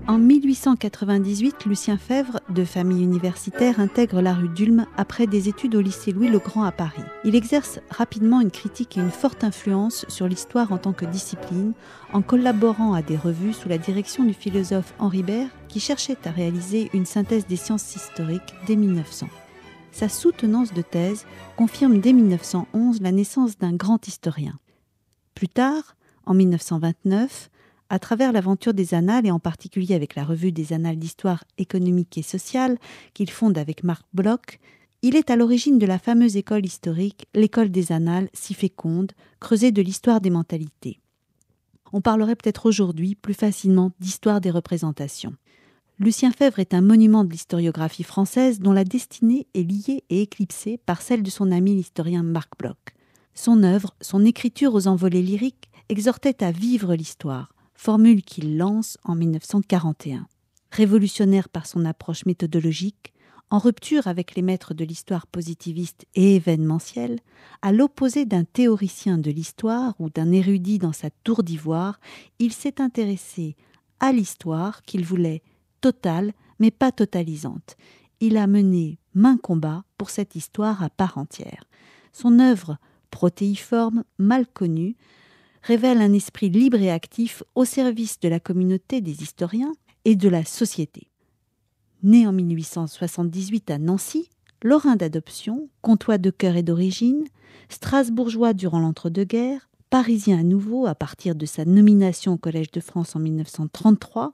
En 1898, Lucien Febvre, de famille universitaire, intègre la rue d'Ulm après des études au lycée Louis-le-Grand à Paris. Il exerce rapidement une critique et une forte influence sur l'histoire en tant que discipline, en collaborant à des revues sous la direction du philosophe Henri Bert, qui cherchait à réaliser une synthèse des sciences historiques dès 1900. Sa soutenance de thèse confirme dès 1911 la naissance d'un grand historien. Plus tard, en 1929, à travers l'aventure des Annales, et en particulier avec la revue des Annales d'histoire économique et sociale qu'il fonde avec Marc Bloch, il est à l'origine de la fameuse école historique, l'école des Annales, si féconde, creusée de l'histoire des mentalités. On parlerait peut-être aujourd'hui plus facilement d'histoire des représentations. Lucien Febvre est un monument de l'historiographie française dont la destinée est liée et éclipsée par celle de son ami l'historien Marc Bloch. Son œuvre, son écriture aux envolées lyriques, exhortait à vivre l'histoire, formule qu'il lance en 1941. Révolutionnaire par son approche méthodologique, en rupture avec les maîtres de l'histoire positiviste et événementielle, à l'opposé d'un théoricien de l'histoire ou d'un érudit dans sa tour d'ivoire, il s'est intéressé à l'histoire qu'il voulait totale, mais pas totalisante. Il a mené maint combat pour cette histoire à part entière. Son œuvre, protéiforme, mal connue, révèle un esprit libre et actif au service de la communauté des historiens et de la société. Né en 1878 à Nancy, lorrain d'adoption, comtois de cœur et d'origine, strasbourgeois durant l'entre-deux-guerres, parisien à nouveau à partir de sa nomination au Collège de France en 1933,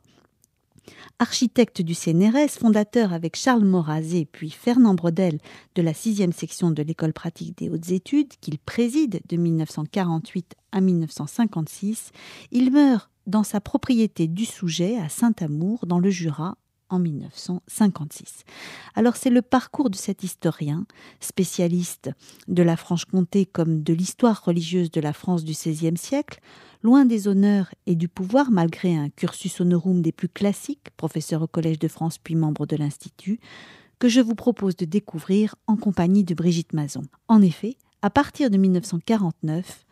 architecte du CNRS, fondateur avec Charles Maurrazé puis Fernand Braudel de la 6e section de l'École pratique des hautes études, qu'il préside de 1948 à 1956, il meurt dans sa propriété du Souget à Saint-Amour, dans le Jura, en 1956. Alors c'est le parcours de cet historien, spécialiste de la Franche-Comté comme de l'histoire religieuse de la France du XVIe siècle, loin des honneurs et du pouvoir malgré un cursus honorum des plus classiques, professeur au Collège de France puis membre de l'Institut, que je vous propose de découvrir en compagnie de Brigitte Mazon. En effet, à partir de 1949,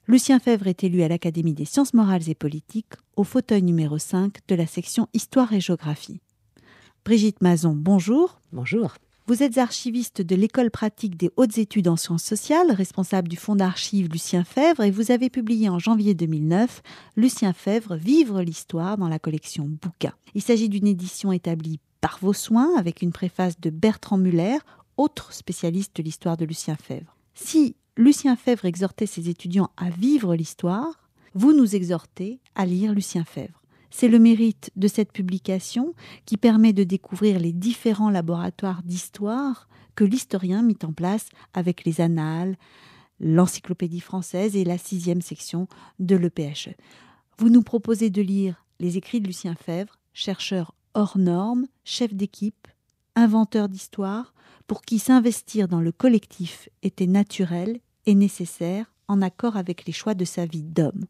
Lucien Febvre est élu à l'Académie des sciences morales et politiques au fauteuil numéro 5 de la section Histoire et Géographie. Brigitte Mazon, bonjour. Bonjour. Vous êtes archiviste de l'École pratique des hautes études en sciences sociales, responsable du fonds d'archives Lucien Febvre, et vous avez publié en janvier 2009 Lucien Febvre, Vivre l'histoire dans la collection Bouquin. Il s'agit d'une édition établie par vos soins avec une préface de Bertrand Muller, autre spécialiste de l'histoire de Lucien Febvre. Si Lucien Febvre exhortait ses étudiants à vivre l'histoire, vous nous exhortez à lire Lucien Febvre. C'est le mérite de cette publication qui permet de découvrir les différents laboratoires d'histoire que l'historien mit en place avec les Annales, l'Encyclopédie française et la 6e section de l'EPHE. Vous nous proposez de lire les écrits de Lucien Febvre, chercheur hors norme, chef d'équipe, inventeur d'histoire, pour qui s'investir dans le collectif était naturel et nécessaire en accord avec les choix de sa vie d'homme.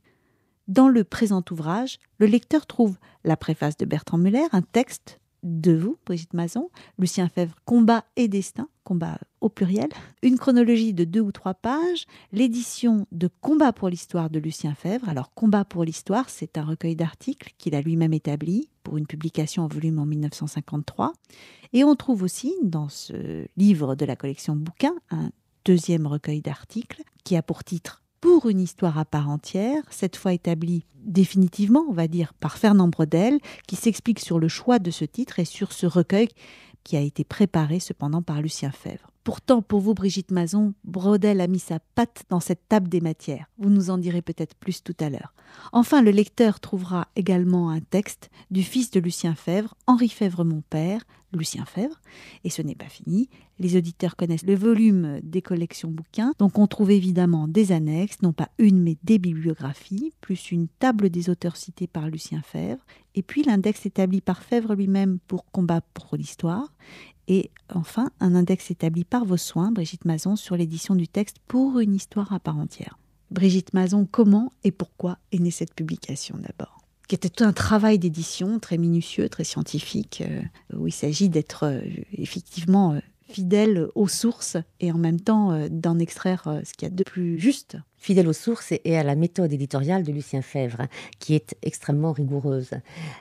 Dans le présent ouvrage, le lecteur trouve la préface de Bertrand Muller, un texte de vous, Brigitte Mazon, Lucien Febvre, Combat et Destin, combat au pluriel, une chronologie de 2 ou 3 pages, l'édition de Combat pour l'histoire de Lucien Febvre. Alors, Combat pour l'histoire, c'est un recueil d'articles qu'il a lui-même établi pour une publication en volume en 1953. Et on trouve aussi, dans ce livre de la collection Bouquin, un 2e recueil d'articles qui a pour titre Pour une histoire à part entière, cette fois établie définitivement, on va dire, par Fernand Braudel, qui s'explique sur le choix de ce titre et sur ce recueil qui a été préparé cependant par Lucien Febvre. Pourtant, pour vous, Brigitte Mazon, Braudel a mis sa patte dans cette table des matières. Vous nous en direz peut-être plus tout à l'heure. Enfin, le lecteur trouvera également un texte du fils de Lucien Febvre, Henri Febvre, mon père, Lucien Febvre. Et ce n'est pas fini. Les auditeurs connaissent le volume des collections Bouquins. Donc on trouve évidemment des annexes, non pas une mais des bibliographies, plus une table des auteurs cités par Lucien Febvre, et puis l'index établi par Febvre lui-même pour Combat pour l'histoire. Et enfin, un index établi par vos soins, Brigitte Mazon, sur l'édition du texte Pour une histoire à part entière. Brigitte Mazon, comment et pourquoi est née cette publication d'abord ? Qui était tout un travail d'édition très minutieux, très scientifique, où il s'agit d'être effectivement fidèle aux sources et en même temps d'en extraire ce qu'il y a de plus juste fidèle aux sources et à la méthode éditoriale de Lucien Febvre, qui est extrêmement rigoureuse.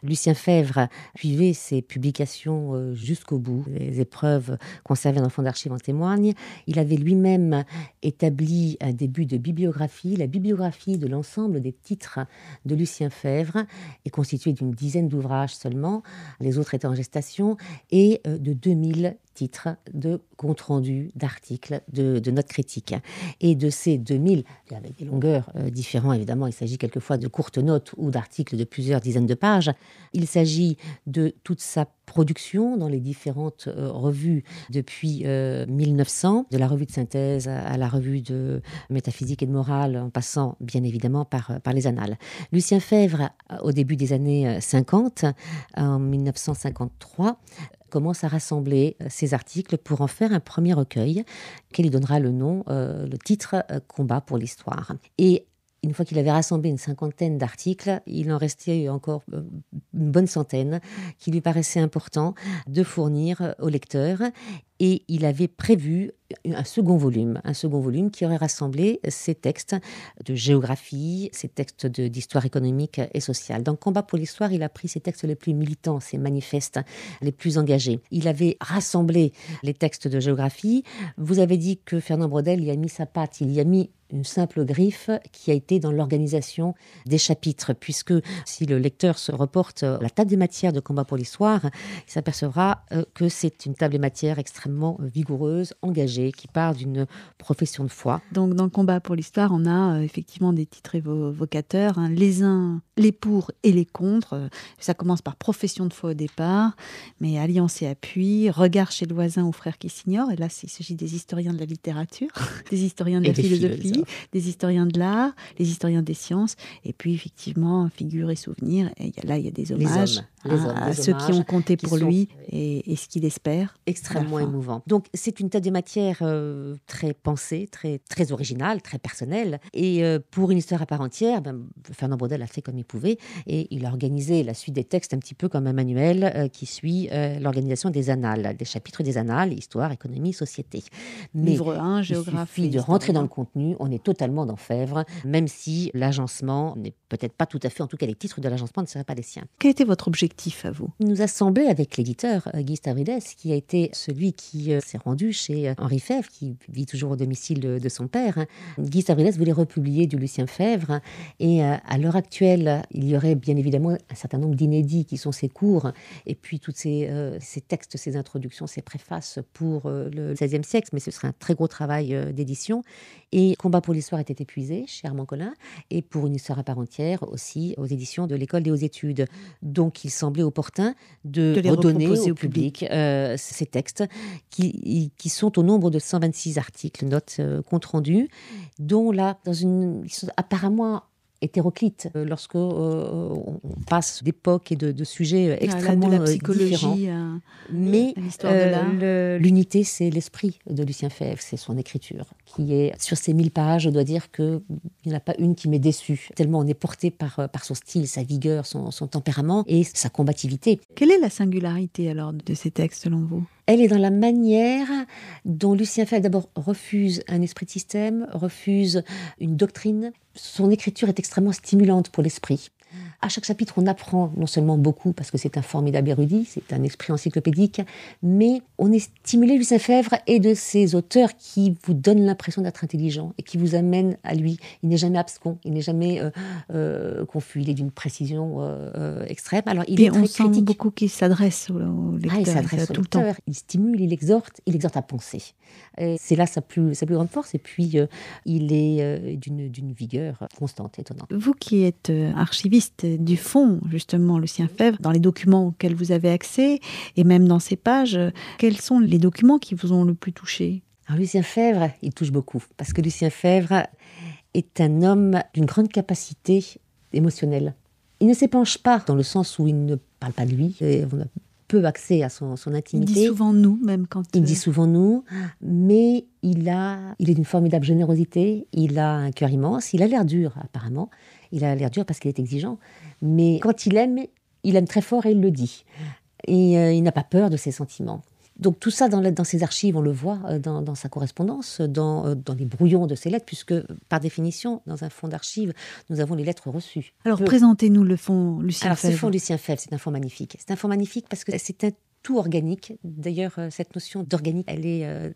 Lucien Febvre suivait ses publications jusqu'au bout. Les épreuves conservées dans le fonds d'archives en témoignent. Il avait lui-même établi un début de bibliographie. La bibliographie de l'ensemble des titres de Lucien Febvre est constituée d'une dizaine d'ouvrages seulement. Les autres étaient en gestation, et de 2000 titres de comptes rendus, d'articles, de notes critiques. Et de ces 2000, avec des longueurs différentes évidemment, il s'agit quelquefois de courtes notes ou d'articles de plusieurs dizaines de pages. Il s'agit de toute sa production dans les différentes revues depuis 1900, de la revue de synthèse à la revue de métaphysique et de morale, en passant bien évidemment par les annales. Lucien Febvre, au début des années 50, en 1953, commence à rassembler ces articles pour en faire un premier recueil, auquel il donnera le titre « Combat pour l'histoire ». Et une fois qu'il avait rassemblé une cinquantaine d'articles, il en restait encore une bonne centaine qui lui paraissait important de fournir au lecteur. Et il avait prévu un second volume qui aurait rassemblé ces textes de géographie, ces textes d'histoire économique et sociale. Dans Combat pour l'histoire, il a pris ses textes les plus militants, ses manifestes les plus engagés. Il avait rassemblé les textes de géographie. Vous avez dit que Fernand Braudel y a mis sa patte, il y a mis une simple griffe qui a été dans l'organisation des chapitres, puisque si le lecteur se reporte à la table des matières de Combat pour l'histoire, il s'apercevra que c'est une table des matières extrêmement vigoureuse, engagée, qui part d'une profession de foi. Donc dans Combat pour l'histoire, on a effectivement des titres évocateurs, les uns, les pour et les contre. Ça commence par profession de foi au départ, mais alliance et appui, regard chez le voisin ou frère qui s'ignore, et là il s'agit des historiens de la littérature, des historiens de la philosophie, des historiens de l'art, les historiens des sciences, et puis effectivement figures et souvenirs. Et là, il y a des hommages à ceux qui ont compté pour lui et ce qu'il espère. Extrêmement émouvant. Donc c'est une table des matières très pensée, très, très originale, très personnelle. Et pour une histoire à part entière, Fernand Braudel a fait comme il pouvait, et il a organisé la suite des textes un petit peu comme un manuel qui suit l'organisation des annales, des chapitres des annales, histoire, économie, société. Mais livre 1, géographie. Il suffit de rentrer dans le contenu, on est totalement dans Febvre, même si l'agencement n'est peut-être pas tout à fait, en tout cas les titres de l'agencement ne seraient pas les siens. Quel était votre objectif à vous ? Il nous a semblé avec l'éditeur Guy Stavridès, qui a été celui qui s'est rendu chez Henri Febvre, qui vit toujours au domicile de son père. Guy Stavridès voulait republier du Lucien Febvre, et à l'heure actuelle, il y aurait bien évidemment un certain nombre d'inédits qui sont ses cours, et puis tous ces textes, ces introductions, ces préfaces pour le XVIe siècle, mais ce serait un très gros travail d'édition. Et Combat pour l'histoire était épuisé chez Armand Collin, et pour une histoire à part entière aussi aux éditions de l'École des hautes études. Donc il semblait opportun de redonner au public ces textes qui sont au nombre de 126 articles, notes, comptes rendus, dont là, ils sont apparemment hétéroclite lorsque on passe d'époques et de sujets extrêmement de la psychologie différents. Mais l'histoire de l'art. L'unité, c'est l'esprit de Lucien Febvre, c'est son écriture qui est sur ces 1000 pages. Je dois dire qu'il n'y en a pas une qui m'est déçue, tellement on est porté par son style, sa vigueur, son tempérament et sa combativité. Quelle est la singularité alors de ces textes selon vous ? Elle est dans la manière dont Lucien Febvre d'abord refuse un esprit de système, refuse une doctrine. Son écriture est extrêmement stimulante pour l'esprit. À chaque chapitre, on apprend non seulement beaucoup, parce que c'est un formidable érudit, c'est un esprit encyclopédique, mais on est stimulé, Lucien Febvre, et de ces auteurs qui vous donnent l'impression d'être intelligent et qui vous amènent à lui. Il n'est jamais abscon, il n'est jamais confus, il est d'une précision extrême. Alors, il est très critique. On sent beaucoup qu'il s'adresse au lecteur. Il s'adresse tout le temps. Il stimule, il exhorte à penser. Et c'est là sa plus grande force, et puis il est d'une vigueur constante, étonnante. Vous qui êtes archiviste du fond, justement, Lucien Febvre, dans les documents auxquels vous avez accès, et même dans ces pages, quels sont les documents qui vous ont le plus touché ? Alors Lucien Febvre, il touche beaucoup, parce que Lucien Febvre est un homme d'une grande capacité émotionnelle. Il ne s'épanche pas dans le sens où il ne parle pas de lui, on a peu accès à son intimité. Il dit souvent nous, même quand... Il dit souvent nous, mais il est d'une formidable générosité, il a un cœur immense, il a l'air dur apparemment, il a l'air dur parce qu'il est exigeant, mais quand il aime très fort et il le dit. Et il n'a pas peur de ses sentiments. Donc tout ça dans ses archives, on le voit dans sa correspondance, dans les brouillons de ses lettres, puisque par définition, dans un fonds d'archives, nous avons les lettres reçues. Alors présentez-nous le fonds Lucien Alors Febvre. Ce fonds Lucien Febvre, c'est un fonds magnifique. C'est un fonds magnifique parce que c'est un tout organique. D'ailleurs, cette notion d'organique, elle est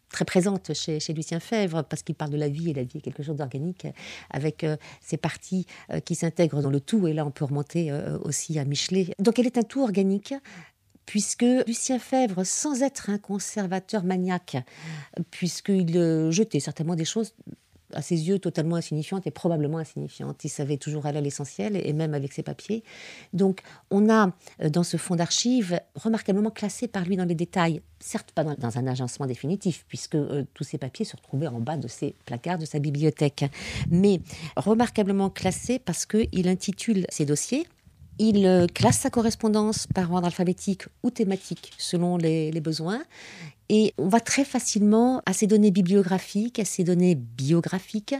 très présente chez Lucien Febvre, parce qu'il parle de la vie, et la vie est quelque chose d'organique, avec ces parties qui s'intègrent dans le tout, et là on peut remonter aussi à Michelet. Donc elle est un tout organique, puisque Lucien Febvre, sans être un conservateur maniaque, puisqu'il jetait certainement des choses à ses yeux totalement insignifiantes et probablement insignifiantes. Il savait toujours aller à l'essentiel, et même avec ses papiers. Donc on a dans ce fonds d'archives remarquablement classé par lui dans les détails, certes pas dans un agencement définitif, puisque tous ces papiers se retrouvaient en bas de ses placards, de sa bibliothèque, mais remarquablement classé parce qu'il intitule ses dossiers. Il classe sa correspondance par ordre alphabétique ou thématique selon les besoins. Et on va très facilement à ces données bibliographiques, à ces données biographiques.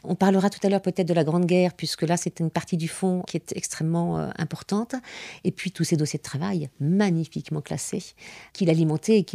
On parlera tout à l'heure peut-être de la Grande Guerre, puisque là c'est une partie du fonds qui est extrêmement importante. Et puis tous ces dossiers de travail magnifiquement classés, qu'il a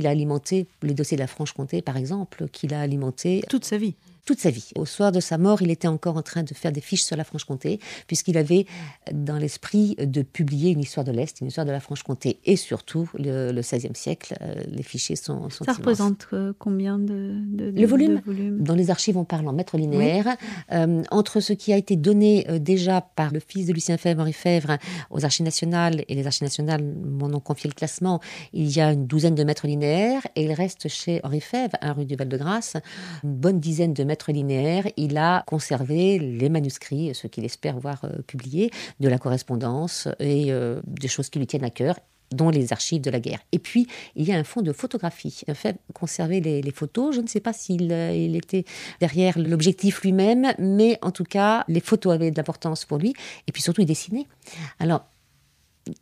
alimenté les dossiers de la Franche-Comté par exemple, qu'il a alimenté toute sa vie. Toute sa vie. Au soir de sa mort, il était encore en train de faire des fiches sur la Franche-Comté, puisqu'il avait dans l'esprit de publier une histoire de l'Est, une histoire de la Franche-Comté, et surtout le XVIe siècle. Les fichiers sont Ça immenses. représente combien le volume, de volume? Dans les archives, on parle en mètres linéaires. Oui. Entre ce qui a été donné déjà par le fils de Lucien Febvre, Henri Febvre, aux Archives nationales, et les Archives nationales m'en ont confié le classement, il y a une douzaine de mètres linéaires, et il reste chez Henri Febvre, à rue du Val-de-Grâce, une bonne dizaine de mètres linéaires. Il a conservé les manuscrits, ceux qu'il espère voir publiés, de la correspondance et des choses qui lui tiennent à cœur, dont les archives de la guerre. Et puis, il y a un fonds de photographie. Il a fait conserver les photos. Je ne sais pas s'il était derrière l'objectif lui-même, mais en tout cas, les photos avaient de l'importance pour lui. Et puis surtout, il dessinait. Alors,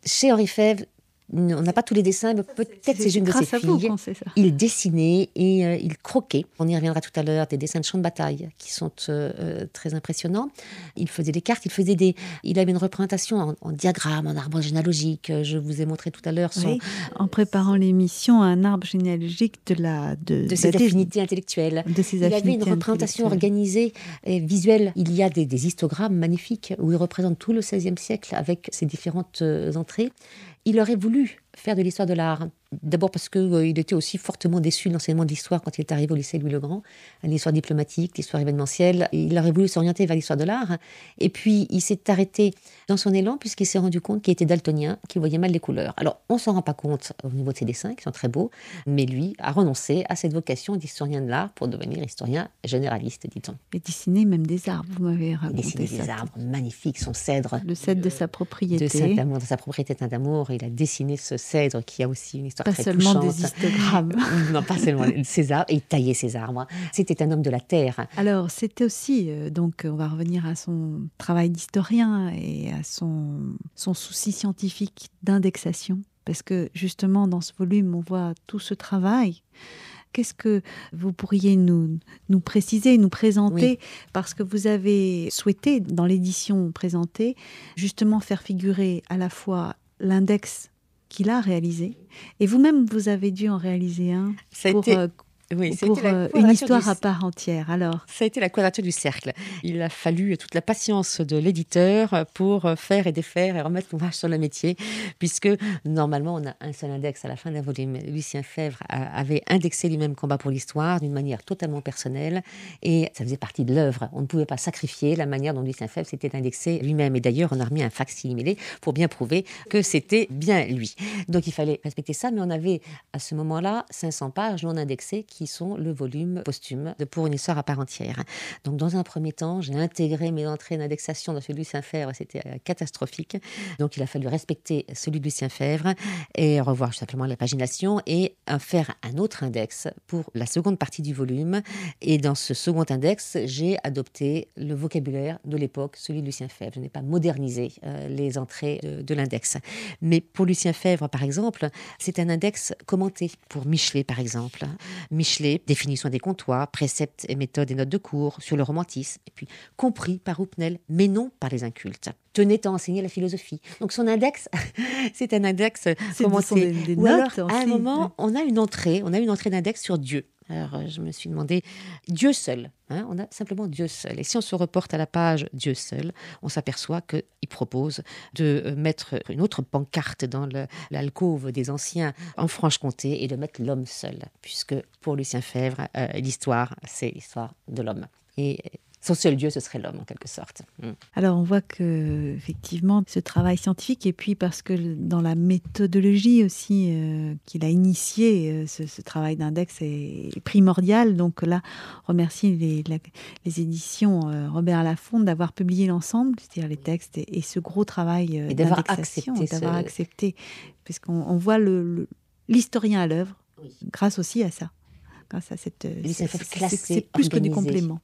chez Henri Febvre, on n'a pas tous les dessins, mais peut-être c'est une de ses filles. Il dessinait et il croquait. On y reviendra tout à l'heure, des dessins de champs de bataille qui sont très impressionnants. Il faisait des cartes, il avait une représentation en diagramme, en arbre généalogique. Je vous ai montré tout à l'heure en préparant l'émission, un arbre généalogique de ses affinités intellectuelles. Il avait une représentation organisée et visuelle. Il y a des histogrammes magnifiques où il représente tout le XVIe siècle avec ses différentes entrées. Il aurait voulu faire de l'histoire de l'art. D'abord parce qu'il était aussi fortement déçu de l'enseignement de l'histoire quand il est arrivé au lycée Louis-le-Grand, l'histoire diplomatique, l'histoire événementielle. Il aurait voulu s'orienter vers l'histoire de l'art. Et puis, il s'est arrêté dans son élan puisqu'il s'est rendu compte qu'il était daltonien, qu'il voyait mal les couleurs. Alors, on ne s'en rend pas compte au niveau de ses dessins, qui sont très beaux, mais lui a renoncé à cette vocation d'historien de l'art pour devenir historien généraliste, dit-on. Et dessiner même des arbres, vous m'avez raconté ça. Il dessiner des arbres magnifiques, son cèdre. Le cèdre de sa propriété. De sa propriété Saint-Amour. Il a dessiné ce cèdre qui a aussi une histoire pas très seulement touchante. Des histogrammes. Non, pas seulement ces arbres. Et il taillait ces arbres. C'était un homme de la terre. Alors, c'était aussi, donc on va revenir à son travail d'historien et à son souci scientifique d'indexation. Parce que justement, dans ce volume, on voit tout ce travail. Qu'est-ce que vous pourriez nous préciser, nous présenter? Parce que vous avez souhaité, dans l'édition présentée, justement faire figurer à la fois l'index qu'il a réalisé, et vous-même, vous avez dû en réaliser un pour une histoire à part entière. Alors, ça a été la quadrature du cercle. Il a fallu toute la patience de l'éditeur pour faire et défaire et remettre l'ouvrage sur le métier, puisque normalement, on a un seul index à la fin d'un volume. Lucien Febvre avait indexé lui-même Combat pour l'histoire d'une manière totalement personnelle, et ça faisait partie de l'œuvre. On ne pouvait pas sacrifier la manière dont Lucien Febvre s'était indexé lui-même. Et d'ailleurs, on a remis un facsimilé pour bien prouver que c'était bien lui. Donc, il fallait respecter ça, mais on avait à ce moment-là 500 pages non indexées qui sont le volume posthume de Pour une histoire à part entière. Donc, dans un premier temps, j'ai intégré mes entrées d'indexation dans celui de Lucien Febvre. C'était catastrophique. Donc, il a fallu respecter celui de Lucien Febvre et revoir simplement la pagination et faire un autre index pour la seconde partie du volume. Et dans ce second index, j'ai adopté le vocabulaire de l'époque, celui de Lucien Febvre. Je n'ai pas modernisé les entrées de l'index. Mais pour Lucien Febvre, par exemple, c'est un index commenté. Pour Michelet, par exemple. Michelet Michelet, définition des comptoirs, préceptes et méthodes et notes de cours sur le romantisme, et puis compris par Houpnel, mais non par les incultes. Tenait à enseigner la philosophie. Donc son index, c'est un index commenté. Des Ou notes alors, à un aussi, moment, ouais. on a une entrée d'index sur Dieu. Alors, je me suis demandé, Dieu seul, on a simplement Dieu seul. Et si on se reporte à la page Dieu seul, on s'aperçoit qu'il propose de mettre une autre pancarte dans l'alcôve des anciens en Franche-Comté et de mettre l'homme seul, puisque pour Lucien Febvre, l'histoire, c'est l'histoire de l'homme. Et son seul Dieu, ce serait l'homme, en quelque sorte. Alors, on voit que effectivement, ce travail scientifique, et puis parce que dans la méthodologie aussi qu'il a initié, ce travail d'index est primordial. Donc là, remercie les éditions Robert Laffont d'avoir publié l'ensemble, c'est-à-dire les textes et ce gros travail Et d'avoir d'indexation, accepté accepté, puisqu'on voit l'historien à l'œuvre, grâce aussi à ça. Grâce à cette, c'est plus que du complément.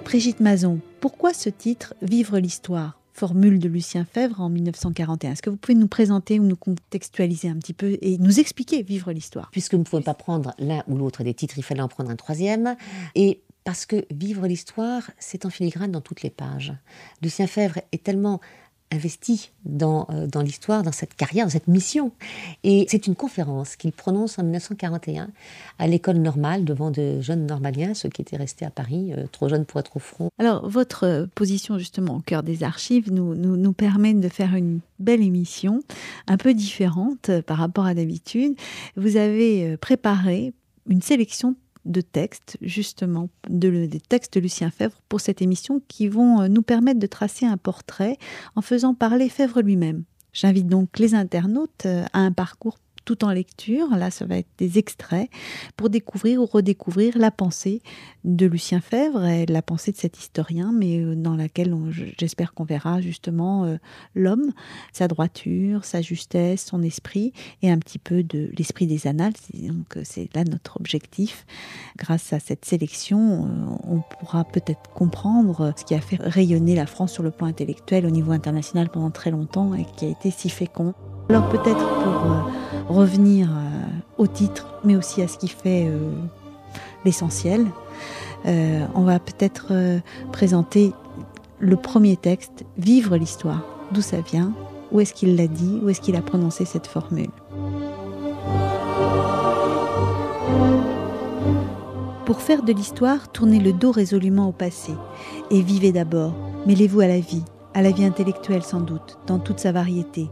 Brigitte Mazon, pourquoi ce titre « Vivre l'histoire » formule de Lucien Febvre en 1941. Est-ce que vous pouvez nous présenter ou nous contextualiser un petit peu et nous expliquer « Vivre l'histoire » ? Puisque nous ne pouvons pas prendre l'un ou l'autre des titres, il fallait en prendre un troisième. Et parce que vivre l'histoire, c'est en filigrane dans toutes les pages. Lucien Febvre est tellement investi dans l'histoire, dans cette carrière, dans cette mission. Et c'est une conférence qu'il prononce en 1941 à l'école normale devant de jeunes normaliens, ceux qui étaient restés à Paris, trop jeunes pour être au front. Alors, votre position justement au cœur des archives nous permet de faire une belle émission, un peu différente par rapport à d'habitude. Vous avez préparé une sélection de textes, justement, des textes de Lucien Febvre pour cette émission qui vont nous permettre de tracer un portrait en faisant parler Febvre lui-même. J'invite donc les internautes à un parcours tout en lecture, là ça va être des extraits, pour découvrir ou redécouvrir la pensée de Lucien Febvre et la pensée de cet historien, mais dans laquelle j'espère qu'on verra justement l'homme, sa droiture, sa justesse, son esprit et un petit peu de l'esprit des annales. Donc c'est là notre objectif. Grâce à cette sélection, on pourra peut-être comprendre ce qui a fait rayonner la France sur le plan intellectuel au niveau international pendant très longtemps et qui a été si fécond. Alors peut-être pour revenir au titre, mais aussi à ce qui fait l'essentiel, on va peut-être présenter le premier texte, « Vivre l'histoire ». D'où ça vient ? Où est-ce qu'il l'a dit ? Où est-ce qu'il a prononcé cette formule ? Pour faire de l'histoire, tournez le dos résolument au passé et vivez d'abord. Mêlez-vous à la vie intellectuelle sans doute, dans toute sa variété.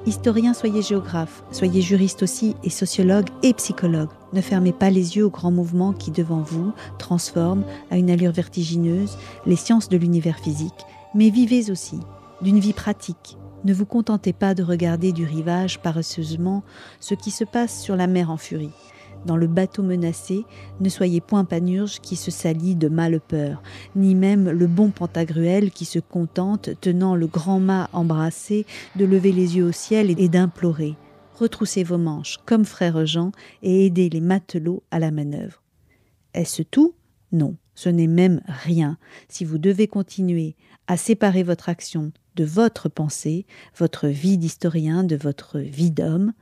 Historien, soyez géographe, soyez juriste aussi et sociologue et psychologue. Ne fermez pas les yeux aux grands mouvements qui, devant vous, transforment, à une allure vertigineuse, les sciences de l'univers physique, mais vivez aussi d'une vie pratique. Ne vous contentez pas de regarder du rivage paresseusement ce qui se passe sur la mer en furie. Dans le bateau menacé, ne soyez point Panurge qui se salit de mâle peur, ni même le bon Pantagruel qui se contente, tenant le grand mât embrassé, de lever les yeux au ciel et d'implorer. Retroussez vos manches, comme frère Jean, et aidez les matelots à la manœuvre. Est-ce tout ? Non, ce n'est même rien. Si vous devez continuer à séparer votre action de votre pensée, votre vie d'historien de votre vie d'homme,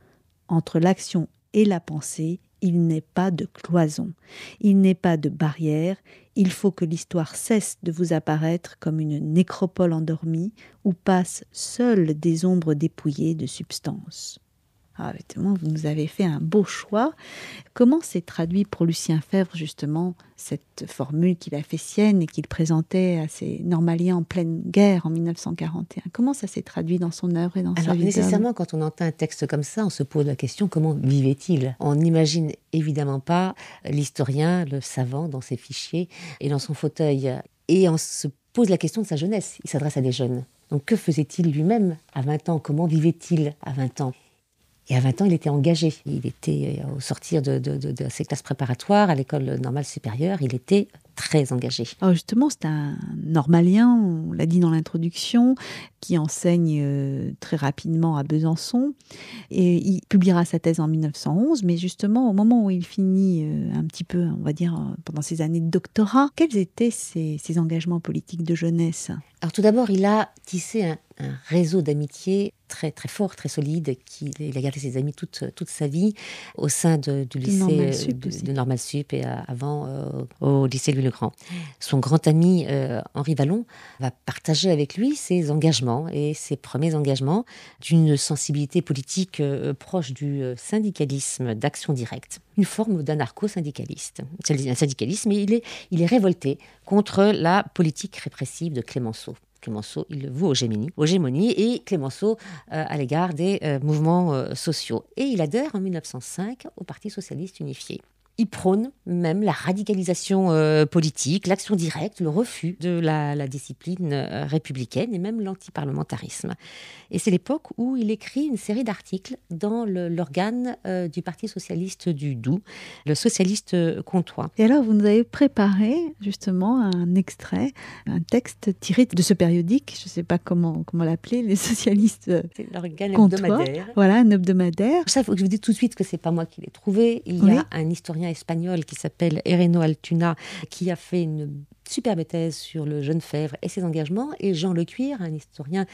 entre l'action et la pensée, il n'est pas de cloison, il n'est pas de barrière, il faut que l'histoire cesse de vous apparaître comme une nécropole endormie où passent seules des ombres dépouillées de substance. Ah, effectivement, vous nous avez fait un beau choix. Comment s'est traduit pour Lucien Febvre, justement, cette formule qu'il a fait sienne et qu'il présentait à ses normaliens en pleine guerre en 1941 ? Comment ça s'est traduit dans son œuvre et dans sa vie d'homme ? Nécessairement, quand on entend un texte comme ça, on se pose la question, comment vivait-il ? On n'imagine évidemment pas l'historien, le savant, dans ses fichiers et dans son fauteuil. Et on se pose la question de sa jeunesse. Il s'adresse à des jeunes. Donc, que faisait-il lui-même à 20 ans ? Comment vivait-il à 20 ans ? Et à 20 ans, il était engagé. Il était, au sortir de ses classes préparatoires, à l'école normale supérieure, il était très engagé. Alors justement, c'est un normalien, on l'a dit dans l'introduction, qui enseigne très rapidement à Besançon. Et il publiera sa thèse en 1911, mais justement, au moment où il finit un petit peu, on va dire, pendant ses années de doctorat, quels étaient ses engagements politiques de jeunesse ? Alors tout d'abord, il a tissé un réseau d'amitié très, très fort, très solide. Il a gardé ses amis toute sa vie au sein du lycée de Normal Sup et avant au lycée Louis-le-Grand. Son grand ami Henri Vallon va partager avec lui ses engagements et ses premiers engagements d'une sensibilité politique proche du syndicalisme d'action directe, une forme d'anarcho-syndicaliste. C'est un syndicaliste, mais il est révolté contre la politique répressive de Clemenceau. Clemenceau, il le voue hégémonie et Clemenceau à l'égard des mouvements sociaux. Et il adhère en 1905 au Parti socialiste unifié. Il prône même la radicalisation politique, l'action directe, le refus de la discipline républicaine et même l'antiparlementarisme. Et c'est l'époque où il écrit une série d'articles dans l'organe du Parti socialiste du Doubs, le Socialiste Comtois. Et alors, vous nous avez préparé justement un extrait, un texte tiré de ce périodique, je ne sais pas comment l'appeler, les socialistes c'est l'organe Comtois. Hebdomadaire. Voilà, un hebdomadaire. Ça, il faut que je vous dise tout de suite que ce n'est pas moi qui l'ai trouvé. Il y a un historien espagnol qui s'appelle Hereno Altuna, qui a fait une superbe thèse sur le jeune Febvre et ses engagements. Et Jean Lecuir, un historien,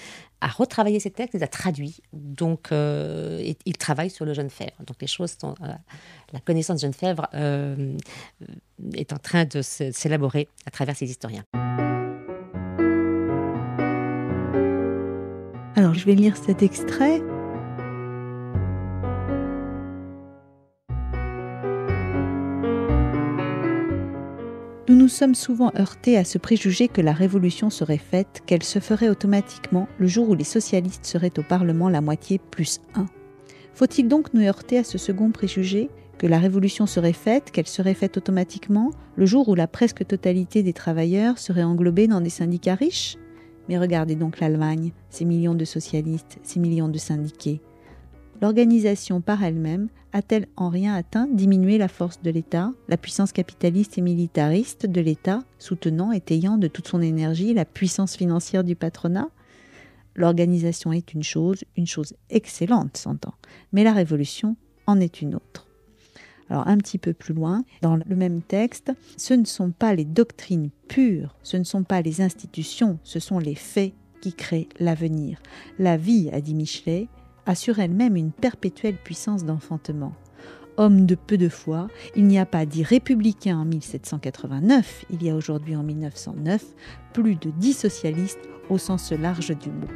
a retravaillé ces textes, les a traduits. Donc, il travaille sur le jeune Febvre. Donc, les choses sont... la connaissance du jeune Febvre est en train de s'élaborer à travers ces historiens. Alors, je vais lire cet extrait. Nous nous sommes souvent heurtés à ce préjugé que la révolution serait faite, qu'elle se ferait automatiquement le jour où les socialistes seraient au Parlement la moitié plus 1. Faut-il donc nous heurter à ce second préjugé, que la révolution serait faite, qu'elle serait faite automatiquement le jour où la presque totalité des travailleurs serait englobée dans des syndicats riches ? Mais regardez donc l'Allemagne, ses millions de socialistes, ses millions de syndiqués. L'organisation par elle-même a-t-elle en rien atteint diminuer la force de l'État, la puissance capitaliste et militariste de l'État, soutenant et ayant de toute son énergie la puissance financière du patronat ? L'organisation est une chose excellente, s'entend, mais la révolution en est une autre. Alors un petit peu plus loin, dans le même texte, ce ne sont pas les doctrines pures, ce ne sont pas les institutions, ce sont les faits qui créent l'avenir. La vie, a dit Michelet, assure elle-même une perpétuelle puissance d'enfantement. Homme de peu de foi, il n'y a pas dit républicain en 1789, il y a aujourd'hui en 1909 plus de 10 socialistes au sens large du mot.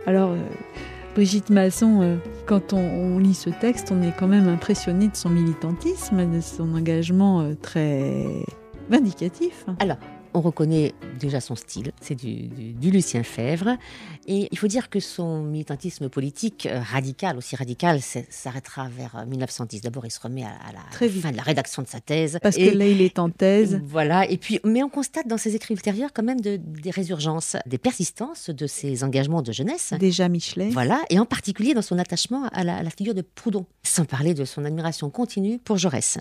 Alors, Brigitte Masson, quand on lit ce texte, on est quand même impressionné de son militantisme, de son engagement très vindicatif. Alors, on reconnaît déjà son style, c'est du Lucien Febvre. Et il faut dire que son militantisme politique radical, aussi radical, s'arrêtera vers 1910. D'abord, il se remet à la fin de la rédaction de sa thèse. Parce que là, il est en thèse. Voilà. Et puis, mais on constate dans ses écrits ultérieurs quand même des résurgences, des persistances de ses engagements de jeunesse. Déjà Michelet. Voilà. Et en particulier dans son attachement à la figure de Proudhon, sans parler de son admiration continue pour Jaurès.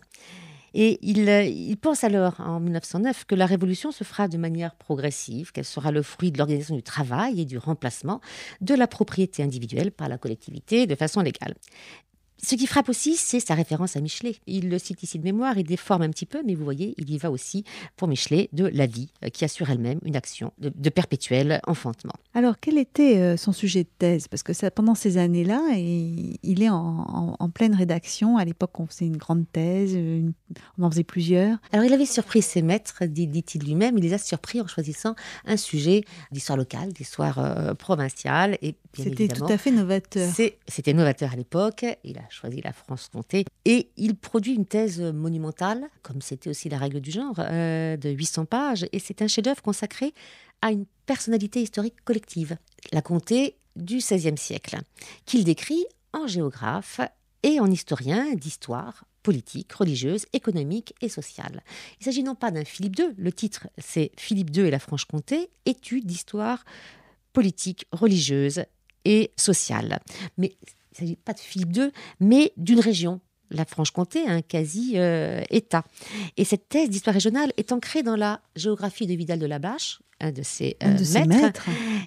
Et il pense alors, en 1909, que la révolution se fera de manière progressive, qu'elle sera le fruit de l'organisation du travail et du remplacement de la propriété individuelle par la collectivité de façon légale. Ce qui frappe aussi, c'est sa référence à Michelet. Il le cite ici de mémoire, il déforme un petit peu, mais vous voyez, il y va aussi pour Michelet de la vie, qui assure elle-même une action de perpétuel enfantement. Alors, quel était son sujet de thèse ? Parce que pendant ces années-là, il est en pleine rédaction. À l'époque, on faisait une grande thèse, on en faisait plusieurs. Alors, il avait surpris ses maîtres, dit-il lui-même. Il les a surpris en choisissant un sujet d'histoire locale, d'histoire provinciale. Et bien c'était évidemment, tout à fait novateur. C'était novateur à l'époque. Il a choisi la Franche-Comté. Et il produit une thèse monumentale, comme c'était aussi la règle du genre, de 800 pages. Et c'est un chef-d'œuvre consacré à une personnalité historique collective, la Comté du XVIe siècle, qu'il décrit en géographe et en historien d'histoire politique, religieuse, économique et sociale. Il s'agit non pas d'un Philippe II, le titre c'est Philippe II et la Franche-Comté, étude d'histoire politique, religieuse et sociale. Mais il ne s'agit pas de Philippe II, mais d'une région. La Franche-Comté a un quasi-État. Et cette thèse d'histoire régionale est ancrée dans la géographie de Vidal de la Blache, un de ses maîtres.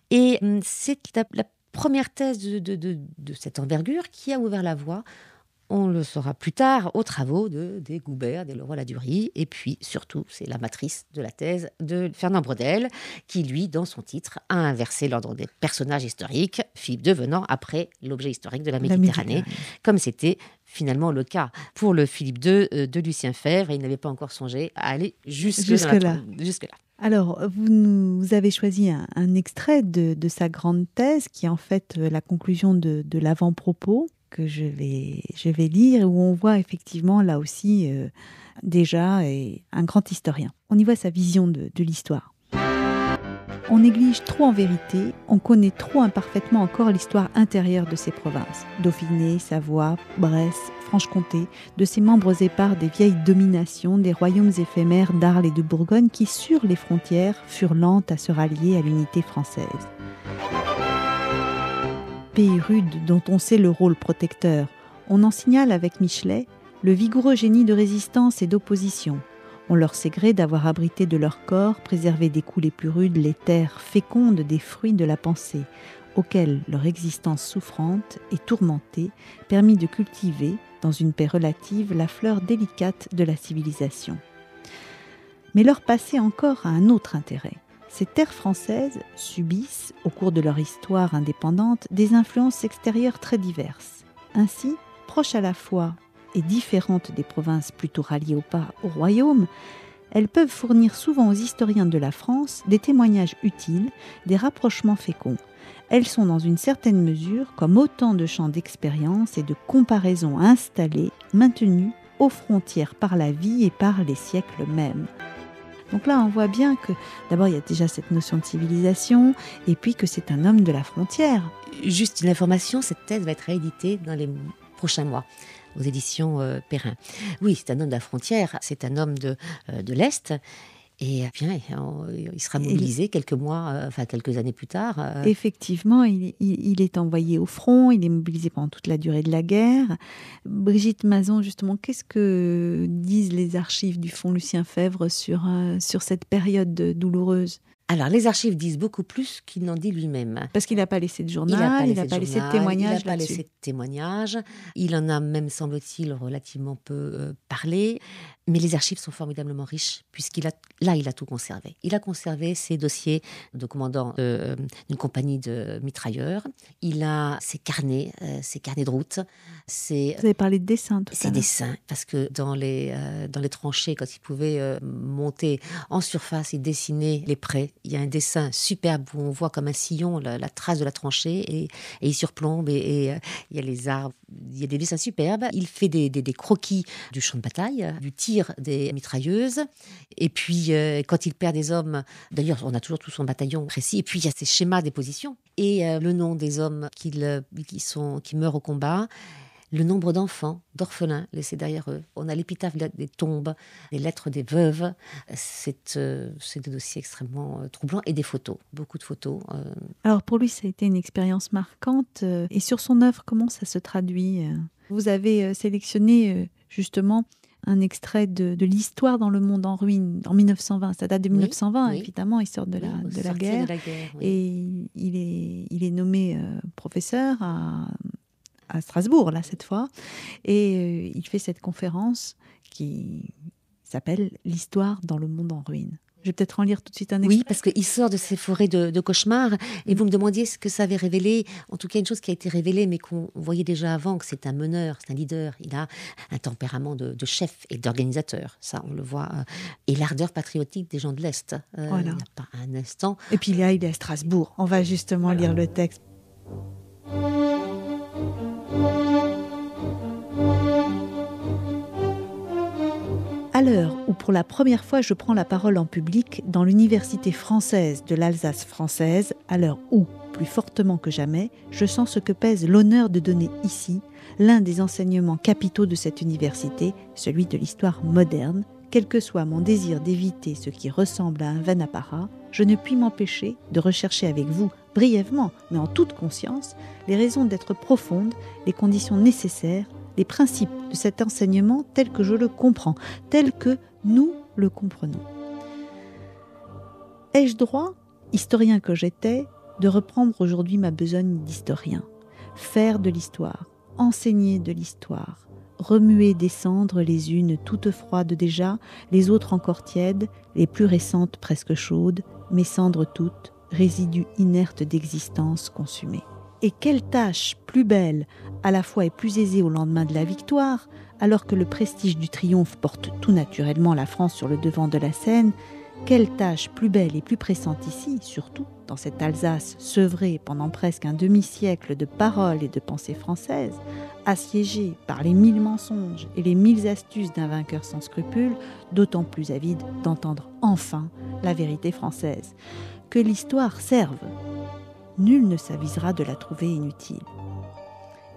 Et c'est la première thèse de cette envergure qui a ouvert la voie. On le saura plus tard aux travaux des Goubert, des Leroy-Ladurie. Et puis, surtout, c'est la matrice de la thèse de Fernand Braudel, qui, lui, dans son titre, a inversé l'ordre des personnages historiques, Philippe II venant après l'objet historique de la Méditerranée, comme c'était finalement le cas pour le Philippe II de Lucien Febvre. Et il n'avait pas encore songé à aller jusque-là. Alors, vous avez choisi un extrait de sa grande thèse, qui est en fait la conclusion de l'avant-propos, que je vais lire, où on voit effectivement là aussi déjà un grand historien. On y voit sa vision de l'histoire. On néglige trop en vérité, on connaît trop imparfaitement encore l'histoire intérieure de ces provinces. Dauphiné, Savoie, Bresse, Franche-Comté, de ces membres épars des vieilles dominations, des royaumes éphémères d'Arles et de Bourgogne qui, sur les frontières, furent lentes à se rallier à l'unité française. Pays rude dont on sait le rôle protecteur, on en signale avec Michelet le vigoureux génie de résistance et d'opposition. On leur sait gré d'avoir abrité de leur corps, préservé des coups les plus rudes, les terres fécondes des fruits de la pensée, auxquels leur existence souffrante et tourmentée permit de cultiver, dans une paix relative, la fleur délicate de la civilisation. Mais leur passé encore a un autre intérêt. Ces terres françaises subissent, au cours de leur histoire indépendante, des influences extérieures très diverses. Ainsi, proches à la fois et différentes des provinces plutôt ralliées au royaume, elles peuvent fournir souvent aux historiens de la France des témoignages utiles, des rapprochements féconds. Elles sont dans une certaine mesure comme autant de champs d'expérience et de comparaison installés, maintenus aux frontières par la vie et par les siècles mêmes. Donc là, on voit bien que d'abord, il y a déjà cette notion de civilisation et puis que c'est un homme de la frontière. Juste une information, cette thèse va être rééditée dans les prochains mois aux éditions Perrin. Oui, c'est un homme de la frontière, c'est un homme de l'Est. Et bien, il sera mobilisé quelques années plus tard. Effectivement, il est envoyé au front, il est mobilisé pendant toute la durée de la guerre. Brigitte Mazan, justement, qu'est-ce que disent les archives du Fonds Lucien Febvre sur cette période douloureuse ? Alors, les archives disent beaucoup plus qu'il n'en dit lui-même. Parce qu'il n'a pas laissé de journal, il n'a pas laissé de témoignage. Il n'a pas laissé de témoignage. Il en a même, semble-t-il, relativement peu parlé. Mais les archives sont formidablement riches, puisqu'il a tout conservé. Il a conservé ses dossiers de commandant d'une compagnie de mitrailleurs. Il a ses carnets de route. Vous avez parlé de dessins tout à l'heure. Ses dessins, parce que dans les tranchées, quand il pouvait monter en surface et dessiner les prés, il y a un dessin superbe où on voit comme un sillon la trace de la tranchée et il surplombe et il y a les arbres. Il y a des dessins superbes. Il fait des croquis du champ de bataille, du tir des mitrailleuses. Et puis, quand il perd des hommes, d'ailleurs, on a toujours tout son bataillon précis. Et puis, il y a ces schémas des positions. Et le nom des hommes qui meurent au combat. Le nombre d'enfants, d'orphelins laissés derrière eux. On a l'épitaphe des tombes, les lettres des veuves. C'est des dossiers extrêmement troublants et des photos, beaucoup de photos. Alors pour lui, ça a été une expérience marquante. Et sur son œuvre, comment ça se traduit ? Vous avez sélectionné justement un extrait de l'histoire dans le monde en ruine en 1920. Ça date de 1920, oui. Évidemment, il sort de la guerre. Oui. Et il est nommé professeur à Strasbourg, là, cette fois. Et il fait cette conférence qui s'appelle « L'histoire dans le monde en ruine ». Je vais peut-être en lire tout de suite un extrait. Oui, parce qu'il sort de ces forêts de cauchemars. Et vous me demandiez ce que ça avait révélé. En tout cas, une chose qui a été révélée, mais qu'on voyait déjà avant, que c'est un meneur, c'est un leader. Il a un tempérament de chef et d'organisateur. Ça, on le voit. Et l'ardeur patriotique des gens de l'Est. Voilà. Il n'y a pas un instant. Et puis là, il est à Strasbourg. On va justement lire le texte. À l'heure où pour la première fois je prends la parole en public dans l'université française de l'Alsace française, à l'heure où, plus fortement que jamais, je sens ce que pèse l'honneur de donner ici l'un des enseignements capitaux de cette université, celui de l'histoire moderne, quel que soit mon désir d'éviter ce qui ressemble à un vain apparat, je ne puis m'empêcher de rechercher avec vous, brièvement, mais en toute conscience, les raisons d'être profondes, les conditions nécessaires, les principes de cet enseignement tel que je le comprends, tel que nous le comprenons. Ai-je droit, historien que j'étais, de reprendre aujourd'hui ma besogne d'historien. Faire de l'histoire, enseigner de l'histoire, remuer des cendres les unes toutes froides déjà, les autres encore tièdes, les plus récentes presque chaudes, mes cendres toutes, résidus inertes d'existence consumée. Et quelle tâche plus belle, à la fois et plus aisée au lendemain de la victoire, alors que le prestige du triomphe porte tout naturellement la France sur le devant de la scène, quelle tâche plus belle et plus pressante ici, surtout dans cette Alsace sevrée pendant presque un demi-siècle de paroles et de pensées françaises, assiégée par les 1000 mensonges et les 1000 astuces d'un vainqueur sans scrupules, d'autant plus avide d'entendre enfin la vérité française. Que l'histoire serve. Nul ne s'avisera de la trouver inutile.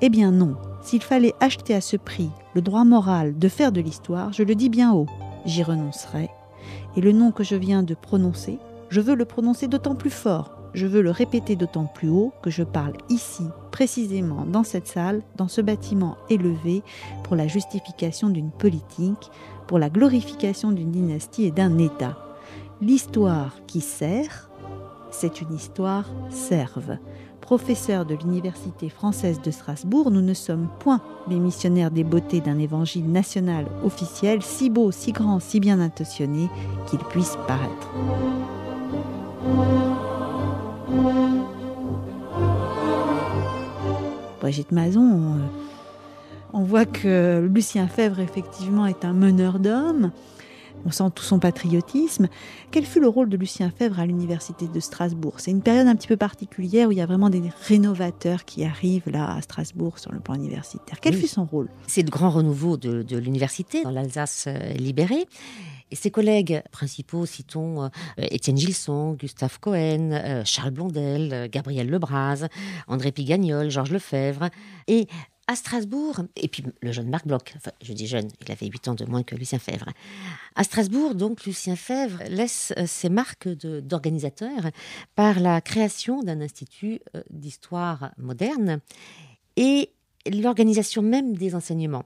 Eh bien non, s'il fallait acheter à ce prix le droit moral de faire de l'histoire, je le dis bien haut, j'y renoncerai. Et le nom que je viens de prononcer, je veux le prononcer d'autant plus fort, je veux le répéter d'autant plus haut que je parle ici, précisément dans cette salle, dans ce bâtiment élevé, pour la justification d'une politique, pour la glorification d'une dynastie et d'un État. L'histoire qui sert, c'est une histoire serve. Professeur de l'Université française de Strasbourg, nous ne sommes point les missionnaires des beautés d'un évangile national officiel, si beau, si grand, si bien intentionné qu'il puisse paraître. Brigitte Mazon, on voit que Lucien Febvre, effectivement, est un meneur d'hommes. On sent tout son patriotisme. Quel fut le rôle de Lucien Febvre à l'Université de Strasbourg ? C'est une période un petit peu particulière où il y a vraiment des rénovateurs qui arrivent là à Strasbourg sur le plan universitaire. Quel fut son rôle ? C'est le grand renouveau de l'université dans l'Alsace libérée. Et ses collègues principaux, citons Étienne Gilson, Gustave Cohen, Charles Blondel, Gabriel Lebras, André Pigagnol, Georges Lefebvre. Et à Strasbourg, et puis le jeune Marc Bloch, enfin je dis jeune, il avait 8 ans de moins que Lucien Febvre. À Strasbourg, donc, Lucien Febvre laisse ses marques d'organisateur par la création d'un institut d'histoire moderne et l'organisation même des enseignements.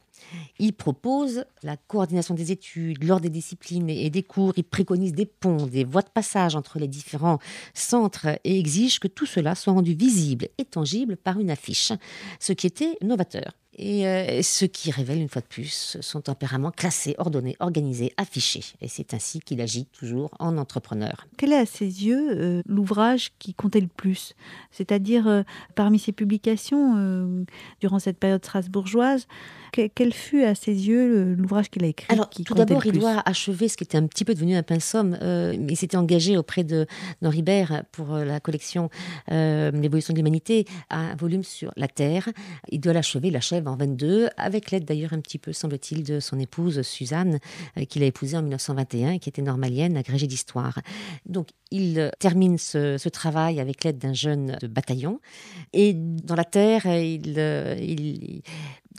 Il propose la coordination des études, l'ordre des disciplines et des cours. Il préconise des ponts, des voies de passage entre les différents centres et exige que tout cela soit rendu visible et tangible par une affiche, ce qui était novateur. Et ce qui révèle une fois de plus son tempérament classé, ordonné, organisé, affiché. Et c'est ainsi qu'il agit toujours en entrepreneur. Quel est à ses yeux l'ouvrage qui comptait le plus ? C'est-à-dire, parmi ses publications, durant cette période strasbourgeoise, quel fut à ses yeux l'ouvrage qu'il a écrit ? Alors, tout d'abord, il doit achever ce qui était un petit peu devenu un pensum. Il s'était engagé auprès d'Henri Baird pour la collection L'évolution de l'humanité, un volume sur la Terre. Il doit l'achever, il l'achève en 22, avec l'aide d'ailleurs un petit peu, semble-t-il, de son épouse Suzanne, qu'il a épousée en 1921 et qui était normalienne, agrégée d'histoire. Donc, il termine ce travail avec l'aide d'un jeune de bataillon. Et dans la Terre,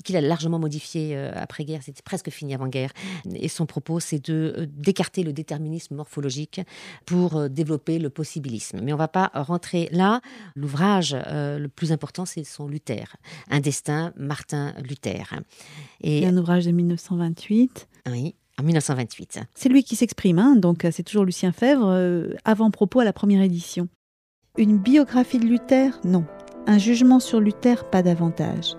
qu'il a largement modifié après-guerre, c'était presque fini avant-guerre. Et son propos, c'est d'écarter le déterminisme morphologique pour développer le possibilisme. Mais on ne va pas rentrer là. L'ouvrage le plus important, c'est son Luther, Un destin, Martin Luther. Et un ouvrage de 1928. Oui. En 1928. C'est lui qui s'exprime, donc c'est toujours Lucien Febvre, avant-propos à la première édition. Une biographie de Luther ? Non. Un jugement sur Luther ? Pas davantage.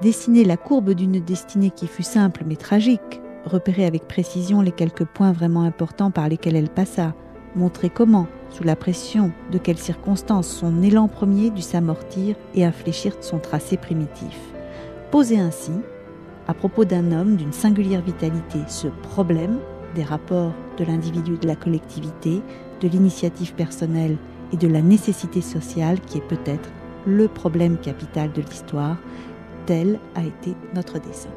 Dessiner la courbe d'une destinée qui fut simple mais tragique, repérer avec précision les quelques points vraiment importants par lesquels elle passa, montrer comment, sous la pression de quelles circonstances son élan premier dut s'amortir et infléchir son tracé primitif. Poser ainsi, à propos d'un homme d'une singulière vitalité, ce problème des rapports de l'individu et de la collectivité, de l'initiative personnelle et de la nécessité sociale qui est peut-être le problème capital de l'histoire, tel a été notre dessein.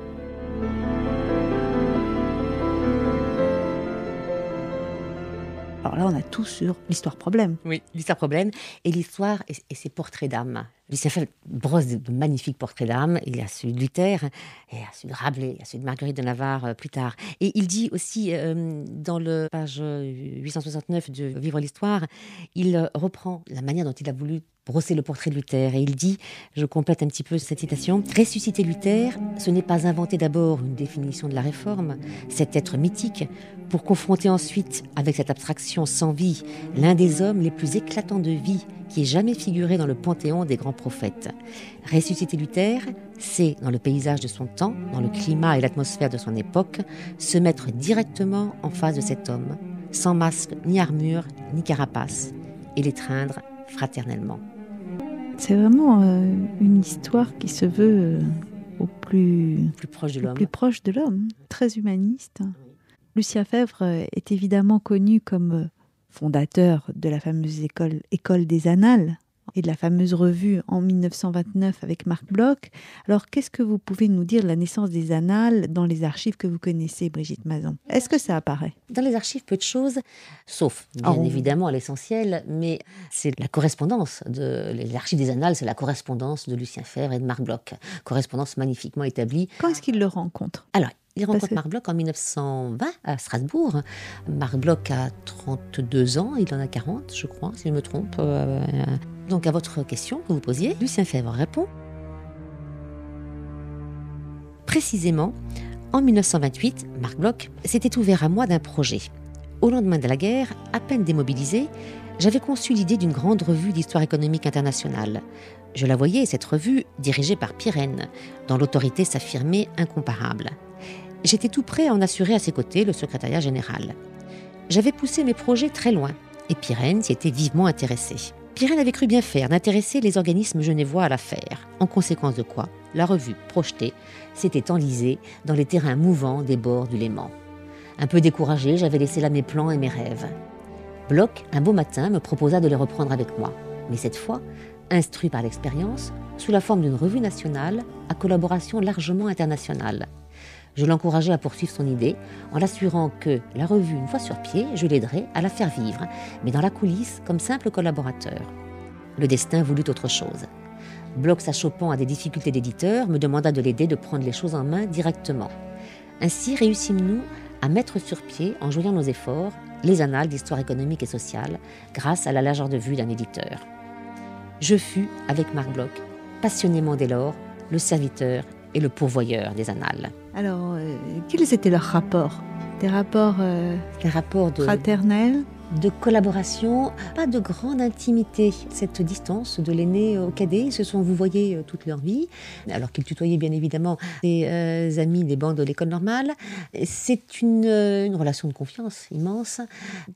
Alors là, on a tout sur l'histoire-problème. Oui, l'histoire-problème et l'histoire et ses portraits d'âme. Lucien Febvre brosse de magnifiques portraits d'âme. Il y a celui de Luther, il y a celui de Rabelais, il y a celui de Marguerite de Navarre plus tard. Et il dit aussi, dans le page 869 de Vivre l'histoire, il reprend la manière dont il a voulu brosser le portrait de Luther. Et il dit, je complète un petit peu cette citation, « Ressusciter Luther, ce n'est pas inventer d'abord une définition de la réforme, cet être mythique, pour confronter ensuite avec cette abstraction sans vie l'un des hommes les plus éclatants de vie qui ait jamais figuré dans le panthéon des grands prophètes. Ressusciter Luther, c'est, dans le paysage de son temps, dans le climat et l'atmosphère de son époque, se mettre directement en face de cet homme, sans masque, ni armure, ni carapace, et l'étreindre fraternellement. C'est vraiment une histoire qui se veut au plus proche de l'homme. Plus proche de l'homme, très humaniste. Lucien Febvre est évidemment connu comme fondateur de la fameuse école des Annales et de la fameuse revue en 1929 avec Marc Bloch. Alors, qu'est-ce que vous pouvez nous dire de la naissance des Annales dans les archives que vous connaissez, Brigitte Mazan? Est-ce que ça apparaît? Dans les archives, peu de choses, sauf, bien évidemment, à l'essentiel, mais c'est la correspondance. Les archives des Annales, c'est la correspondance de Lucien Febvre et de Marc Bloch. Correspondance magnifiquement établie. Quand est-ce qu'il le rencontre? Alors, il rencontre Marc Bloch en 1920 à Strasbourg. Marc Bloch a 32 ans, il en a 40, je crois, si je me trompe. Donc, à votre question que vous posiez, Lucien Febvre répond. Précisément, en 1928, Marc Bloch s'était ouvert à moi d'un projet. Au lendemain de la guerre, à peine démobilisé, j'avais conçu l'idée d'une grande revue d'histoire économique internationale. Je la voyais, cette revue, dirigée par Pirenne, dont l'autorité s'affirmait incomparable. J'étais tout prêt à en assurer à ses côtés le secrétariat général. J'avais poussé mes projets très loin, et Pirenne s'y était vivement intéressé. Pirenne avait cru bien faire d'intéresser les organismes genevois à l'affaire, en conséquence de quoi la revue projetée s'était enlisée dans les terrains mouvants des bords du Léman. Un peu découragé, j'avais laissé là mes plans et mes rêves. Bloch, un beau matin, me proposa de les reprendre avec moi, mais cette fois, instruit par l'expérience, sous la forme d'une revue nationale à collaboration largement internationale. Je l'encourageais à poursuivre son idée en l'assurant que, la revue une fois sur pied, je l'aiderais à la faire vivre, mais dans la coulisse comme simple collaborateur. Le destin voulut autre chose. Bloch, s'achoppant à des difficultés d'éditeur, me demanda de l'aider de prendre les choses en main directement. Ainsi réussîmes-nous à mettre sur pied, en joignant nos efforts, les annales d'histoire économique et sociale, grâce à la largeur de vue d'un éditeur. Je fus, avec Marc Bloch, passionnément dès lors, le serviteur et le pourvoyeur des annales. Alors, quels étaient leurs rapports? Des rapports fraternels? De collaboration, pas de grande intimité. Cette distance de l'aîné au cadet, ils se sont vouvoyés toute leur vie, alors qu'ils tutoyaient bien évidemment des amis des bancs de l'école normale. C'est une relation de confiance immense,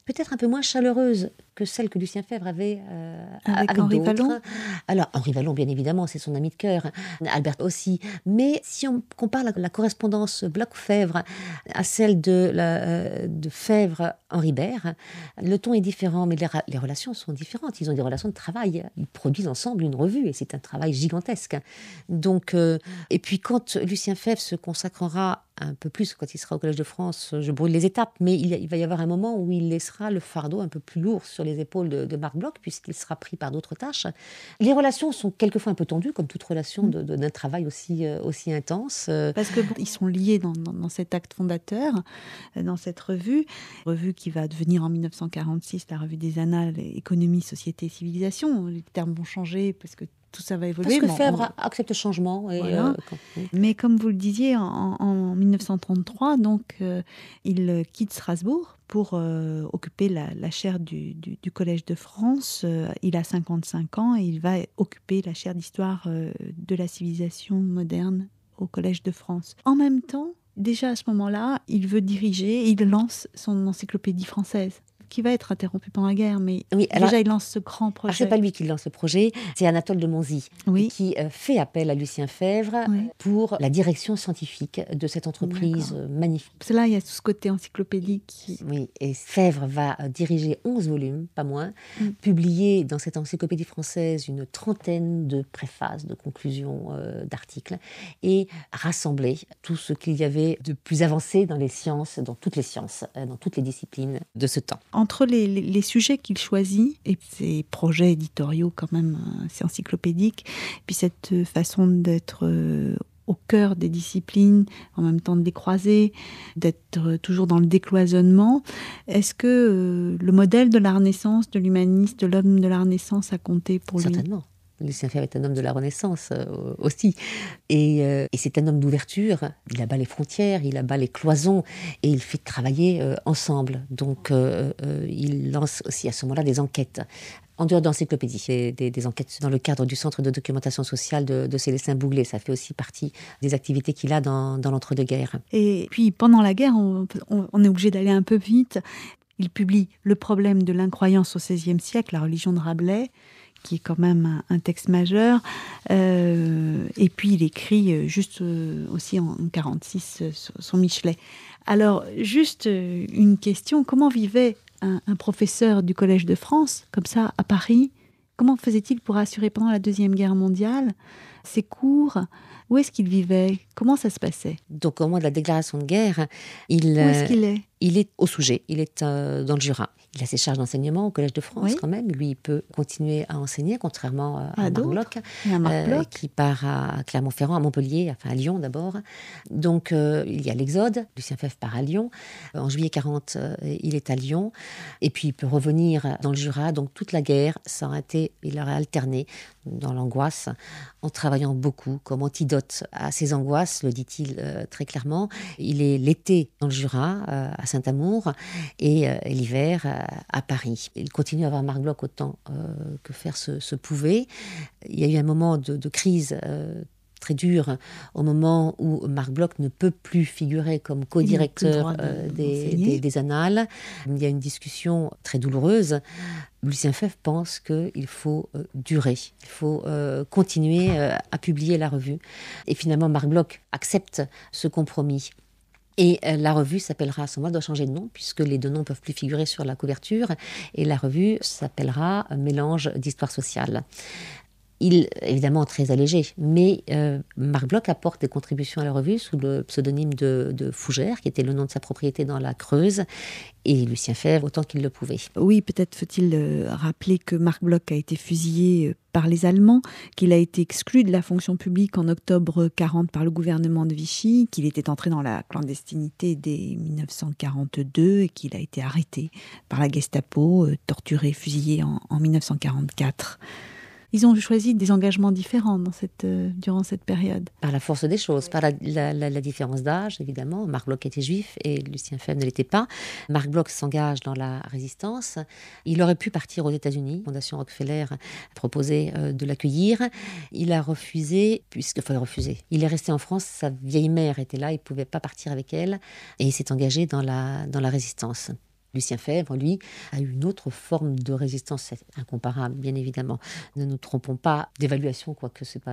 peut-être un peu moins chaleureuse que celle que Lucien Febvre avait avec Henri d'autres. Vallon. Alors, Henri Vallon, bien évidemment, c'est son ami de cœur, Albert aussi. Mais si on compare la correspondance Bloch-Febvre à celle de Febvre-Henri Bert, le ton est différent, mais les relations sont différentes. Ils ont des relations de travail. Ils produisent ensemble une revue et c'est un travail gigantesque. Donc, et puis quand Lucien Febvre se consacrera un peu plus, quand il sera au Collège de France, je brûle les étapes, mais il va y avoir un moment où il laissera le fardeau un peu plus lourd sur les épaules de Marc Bloch, puisqu'il sera pris par d'autres tâches. Les relations sont quelquefois un peu tendues, comme toute relation d'un travail aussi intense. Parce que ils sont liés dans cet acte fondateur, dans cette revue qui va devenir en 1946 la revue des Annales, Économie, Société et Civilisation. Les termes vont changer parce que tout ça va évoluer. Parce que Febvre accepte le changement. Et voilà. Mais comme vous le disiez, en 1933, donc, il quitte Strasbourg pour occuper la chaire du Collège de France. Il a 55 ans et il va occuper la chaire d'histoire de la civilisation moderne au Collège de France. En même temps, déjà à ce moment-là, il veut diriger et il lance son encyclopédie française, qui va être interrompu pendant la guerre, mais oui, alors, déjà il lance ce grand projet. Alors c'est pas lui qui lance le projet, c'est Anatole de Monzy qui fait appel à Lucien Febvre pour la direction scientifique de cette entreprise magnifique. Parce que là, il y a tout ce côté encyclopédique. Oui, et Febvre va diriger 11 volumes, pas moins, publier dans cette encyclopédie française une trentaine de préfaces, de conclusions, d'articles, et rassembler tout ce qu'il y avait de plus avancé dans les sciences, dans toutes les disciplines de ce temps. Entre les sujets qu'il choisit et ses projets éditoriaux quand même assez encyclopédiques, puis cette façon d'être au cœur des disciplines, en même temps de les croiser, d'être toujours dans le décloisonnement, est-ce que le modèle de la Renaissance, de l'humaniste, de l'homme de la Renaissance a compté pour lui? Certainement. Lucien Febvre est un homme de la Renaissance aussi. Et c'est un homme d'ouverture. Il abat les frontières, il abat les cloisons et il fait travailler ensemble. Donc il lance aussi à ce moment-là des enquêtes En dehors d'encyclopédie, des enquêtes dans le cadre du Centre de documentation sociale de Célestin Bouglet. Ça fait aussi partie des activités qu'il a dans l'entre-deux-guerres. Et puis, pendant la guerre, on est obligé d'aller un peu vite. Il publie Le problème de l'incroyance au XVIe siècle, la religion de Rabelais, qui est quand même un texte majeur. Et puis, il écrit juste aussi en 1946 son Michelet. Alors, juste une question. Comment vivait un professeur du Collège de France, comme ça, à Paris? Comment faisait-il pour assurer pendant la Deuxième Guerre mondiale ses cours? Où est-ce qu'il vivait? Comment ça se passait? Donc, au moment de la déclaration de guerre, Où est-ce qu'il est? Il est au Souget, il est dans le Jura. Il a ses charges d'enseignement au Collège de France, quand même. Lui, il peut continuer à enseigner, contrairement à Marc Bloch, qui part à Clermont-Ferrand, à Montpellier, enfin à Lyon d'abord. Donc, il y a l'exode. Lucien Febvre part à Lyon. En juillet 40, il est à Lyon. Et puis, il peut revenir dans le Jura. Donc, toute la guerre, il aurait alterné dans l'angoisse, en travaillant beaucoup, comme antidote à ses angoisses, le dit-il très clairement. Il est l'été dans le Jura, à Saint-Amour, et l'hiver à Paris. Il continue à voir Marc Bloch autant que faire se pouvait. Il y a eu un moment de crise très dur au moment où Marc Bloch ne peut plus figurer comme co-directeur des Annales. Il y a une discussion très douloureuse. Lucien Febvre pense qu'il faut durer, il faut continuer à publier la revue. Et finalement, Marc Bloch accepte ce compromis. Et la revue s'appellera, à ce moment, doit changer de nom, puisque les deux noms ne peuvent plus figurer sur la couverture. Et la revue s'appellera Mélange d'histoire sociale. Il est évidemment très allégé, mais Marc Bloch apporte des contributions à la revue sous le pseudonyme de Fougère, qui était le nom de sa propriété dans la Creuse, et Lucien Febvre autant qu'il le pouvait. Oui, peut-être faut-il rappeler que Marc Bloch a été fusillé par les Allemands, qu'il a été exclu de la fonction publique en octobre 1940 par le gouvernement de Vichy, qu'il était entré dans la clandestinité dès 1942 et qu'il a été arrêté par la Gestapo, torturé, fusillé en 1944. Ils ont choisi des engagements différents durant cette période. Par la force des choses, par la différence d'âge, évidemment. Marc Bloch était juif et Lucien Febvre ne l'était pas. Marc Bloch s'engage dans la résistance. Il aurait pu partir aux États-Unis. La Fondation Rockefeller proposait de l'accueillir. Il a refusé, il est resté en France. Sa vieille mère était là, il ne pouvait pas partir avec elle. Et il s'est engagé dans la résistance. Lucien Febvre, lui, a eu une autre forme de résistance, incomparable, bien évidemment. Ne nous trompons pas d'évaluation, quoique ce n'est pas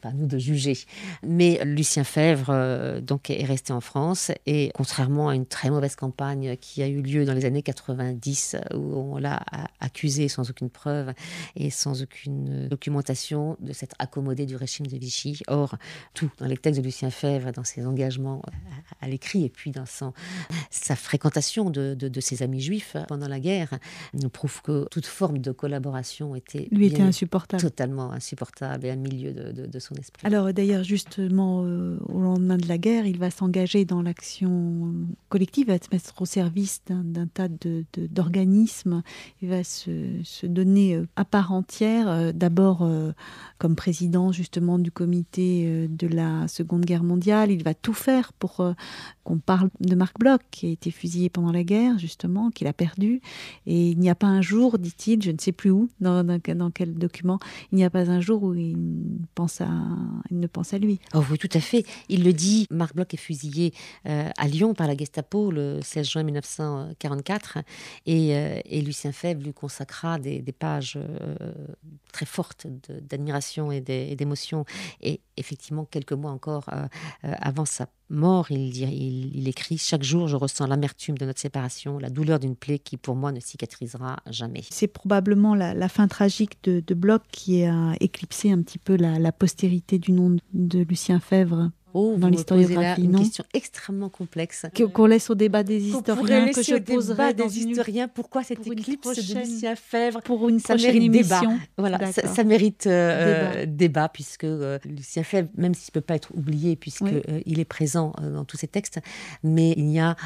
à nous de juger. Mais Lucien Febvre donc, est resté en France et contrairement à une très mauvaise campagne qui a eu lieu dans les années 90, où on l'a accusé sans aucune preuve et sans aucune documentation de s'être accommodé du régime de Vichy. Or, tout dans les textes de Lucien Febvre, dans ses engagements à l'écrit et puis dans sa fréquentation de ses amis juifs pendant la guerre nous prouve que toute forme de collaboration était insupportable. Totalement insupportable et un milieu de son esprit. Alors d'ailleurs justement au lendemain de la guerre, il va s'engager dans l'action collective, il va se mettre au service d'un tas d'organismes, il va se donner à part entière, d'abord comme président justement du comité de la Seconde Guerre mondiale, il va tout faire pour qu'on parle de Marc Bloch qui a été fusillé pendant la guerre justement, qu'il a perdu, et il n'y a pas un jour, dit-il, je ne sais plus où, dans quel document, il n'y a pas un jour où il ne pense à lui. Oh oui, tout à fait. Il le dit, Marc Bloch est fusillé à Lyon par la Gestapo le 16 juin 1944, et Lucien Febvre lui consacra des pages très fortes d'admiration et d'émotion. Et effectivement, quelques mois encore avant sa mort, il écrit « Chaque jour, je ressens l'amertume de notre séparation, la douleur d'une plaie qui, pour moi, ne cicatrisera jamais. » C'est probablement la fin tragique de Bloch qui a éclipsé un petit peu la postérité du nom de Lucien Febvre. Dans l'historiographie, une question extrêmement complexe. Qu'on laisse au débat des historiens, que je poserai des historiens. Pourquoi cette éclipse de Lucien Febvre? Pour une prochaine émission. Voilà, ça mérite débat, puisque Lucien Febvre, même s'il ne peut pas être oublié, puisqu'il est présent dans tous ses textes, mais il n'y a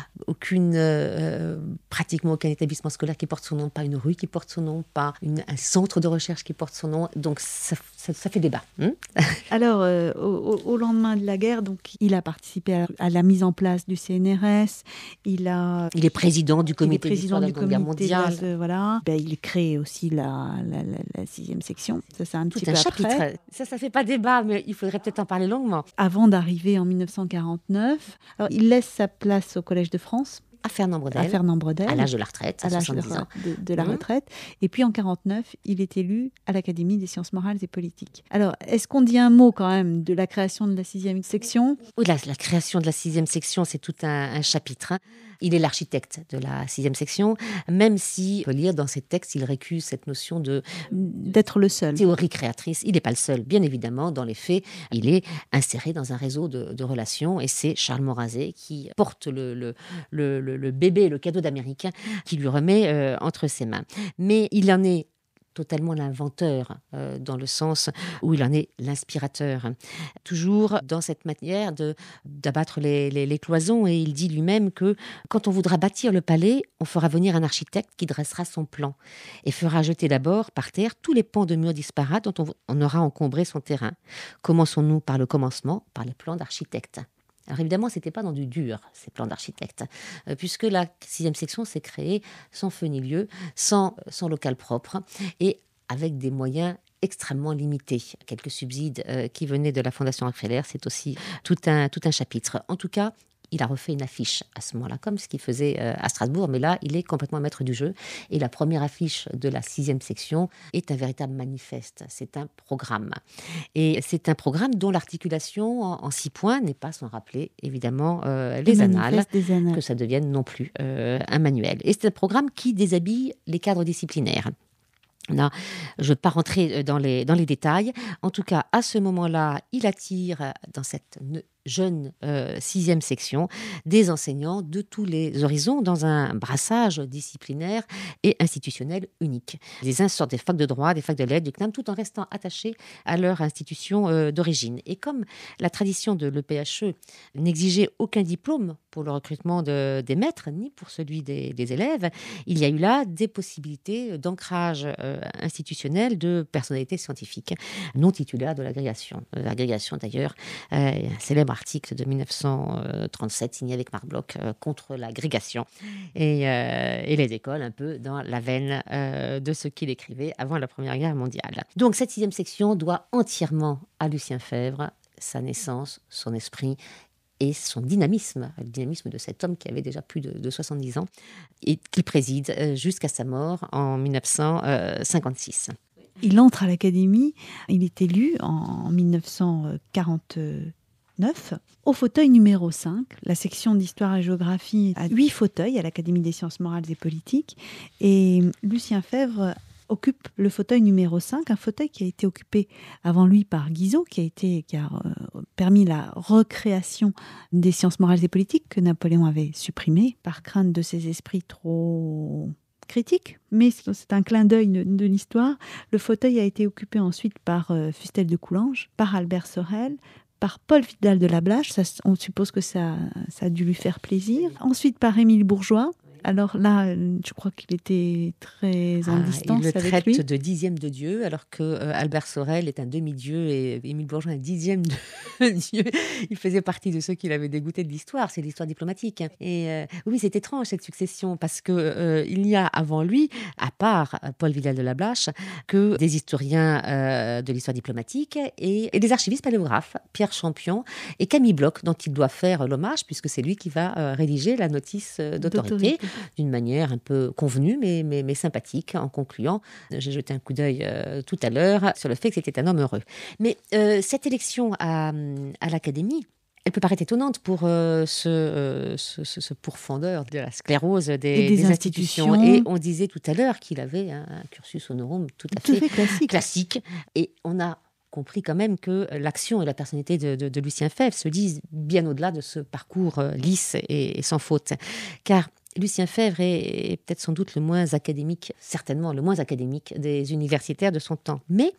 pratiquement aucun établissement scolaire qui porte son nom, pas une rue qui porte son nom, pas un centre de recherche qui porte son nom. Donc ça fait débat. Alors, au lendemain de la guerre, militaire, donc il a participé à la mise en place du CNRS. Il est président du comité d'histoire de la Seconde Guerre mondiale. Voilà. Il crée aussi la 6e section. Ça, c'est un petit peu chapitre. Après. Ça fait pas débat, mais il faudrait peut-être en parler longuement. Avant d'arriver en 1949, alors, il laisse sa place au Collège de France. À Fernand Braudel, à l'âge de la retraite, à 70 ans. De la retraite. Et puis en 1949, il est élu à l'Académie des sciences morales et politiques. Alors, est-ce qu'on dit un mot quand même de la création de la 6e section ? Oui, la création de la 6e section, c'est tout un chapitre. Il est l'architecte de la 6e section, même si, on peut lire dans ses textes, il récuse cette notion d'être le seul. Théorie créatrice. Il n'est pas le seul, bien évidemment. Dans les faits, il est inséré dans un réseau de relations, et c'est Charles Monrazet qui porte le bébé, le cadeau d'Amérique, qui lui remet entre ses mains. Mais il en est totalement l'inventeur, dans le sens où il en est l'inspirateur. Toujours dans cette manière d'abattre les cloisons, et il dit lui-même que quand on voudra bâtir le palais, on fera venir un architecte qui dressera son plan et fera jeter d'abord par terre tous les pans de murs disparates dont on aura encombré son terrain. Commençons-nous par le commencement, par les plans d'architecte. Alors évidemment, ce n'était pas dans du dur, ces plans d'architecte, puisque la 6e section s'est créée sans feu ni lieu, sans local propre, et avec des moyens extrêmement limités. Quelques subsides qui venaient de la Fondation Rockefeller, c'est aussi tout un chapitre. En tout cas, il a refait une affiche à ce moment-là, comme ce qu'il faisait à Strasbourg, mais là, il est complètement maître du jeu. Et la première affiche de la 6e section est un véritable manifeste. C'est un programme. Et c'est un programme dont l'articulation en 6 points n'est pas sans rappeler, évidemment, les annales, que ça devienne non plus un manuel. Et c'est un programme qui déshabille les cadres disciplinaires. Là, je ne veux pas rentrer dans les détails. En tout cas, à ce moment-là, il attire dans cette jeune 6e section des enseignants de tous les horizons dans un brassage disciplinaire et institutionnel unique. Les uns sortent des facs de droit, des facs de lettres, du CNAM, tout en restant attachés à leur institution d'origine. Et comme la tradition de l'EPHE n'exigeait aucun diplôme pour le recrutement des maîtres, ni pour celui des élèves, il y a eu là des possibilités d'ancrage institutionnel de personnalités scientifiques non titulaires de l'agrégation. L'agrégation, d'ailleurs, un célèbre article de 1937 signé avec Marc Bloch contre l'agrégation et les écoles un peu dans la veine de ce qu'il écrivait avant la Première Guerre mondiale. Donc cette 6e section doit entièrement à Lucien Febvre, sa naissance, son esprit et son dynamisme, le dynamisme de cet homme qui avait déjà plus de 70 ans et qui préside jusqu'à sa mort en 1956. Il entre à l'Académie, il est élu en 1949 au fauteuil numéro 5. La section d'histoire et géographie a 8 fauteuils à l'Académie des sciences morales et politiques. Et Lucien Febvre occupe le fauteuil numéro 5, un fauteuil qui a été occupé avant lui par Guizot, qui a permis la recréation des sciences morales et politiques que Napoléon avait supprimé par crainte de ses esprits trop critiques. Mais c'est un clin d'œil de l'histoire. Le fauteuil a été occupé ensuite par Fustel de Coulanges, par Albert Sorel, par Paul Vidal de Lablache, on suppose que ça a dû lui faire plaisir. Ensuite par Émile Bourgeois. Alors là, je crois qu'il était très en distance avec lui. Il le traite de 10e de Dieu, alors que Albert Sorel est un demi-dieu et Émile Bourgeois un 10e de Dieu. Il faisait partie de ceux qui l'avaient dégoûté de l'histoire, c'est l'histoire diplomatique. Et oui, c'est étrange cette succession, parce que il n'y a avant lui, à part Paul Vidal de Lablache, que des historiens de l'histoire diplomatique et des archivistes paléographes, Pierre Champion et Camille Bloch, dont il doit faire l'hommage, puisque c'est lui qui va rédiger la notice d'autorité. D'une manière un peu convenue, mais sympathique, en concluant. J'ai jeté un coup d'œil tout à l'heure sur le fait que c'était un homme heureux. Mais cette élection à l'Académie, elle peut paraître étonnante pour ce pourfendeur de la sclérose des institutions. Et on disait tout à l'heure qu'il avait un cursus honorum tout à fait classique. Et on a compris quand même que l'action et la personnalité de Lucien Febvre se lisent bien au-delà de ce parcours lisse et sans faute. Car Lucien Febvre est peut-être sans doute le moins académique, certainement le moins académique des universitaires de son temps. Mais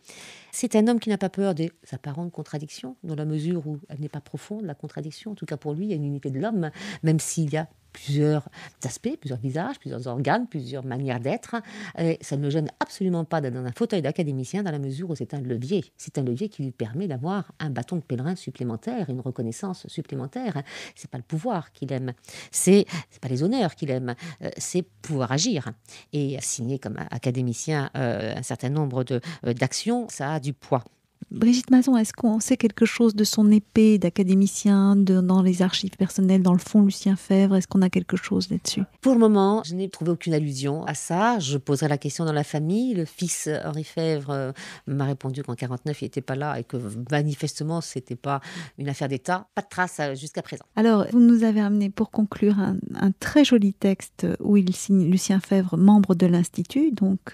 c'est un homme qui n'a pas peur des apparentes contradictions, dans la mesure où elle n'est pas profonde, la contradiction. En tout cas pour lui, il y a une unité de l'homme, même s'il y a plusieurs aspects, plusieurs visages, plusieurs organes, plusieurs manières d'être. Et ça ne me gêne absolument pas d'être dans un fauteuil d'académicien dans la mesure où c'est un levier. C'est un levier qui lui permet d'avoir un bâton de pèlerin supplémentaire, une reconnaissance supplémentaire. C'est pas le pouvoir qu'il aime, c'est pas les honneurs qu'il aime, c'est pouvoir agir. Et signer comme académicien un certain nombre d'actions, ça a du poids. Brigitte Mazon, est-ce qu'on sait quelque chose de son épée d'académicien dans les archives personnelles, dans le fond Lucien Febvre? Est-ce qu'on a quelque chose là-dessus? Pour le moment, je n'ai trouvé aucune allusion à ça. Je poserai la question dans la famille. Le fils Henri Febvre m'a répondu qu'en 1949, il n'était pas là et que manifestement, ce n'était pas une affaire d'État. Pas de trace jusqu'à présent. Alors, vous nous avez amené pour conclure un très joli texte où il signe Lucien Febvre, membre de l'Institut. Donc,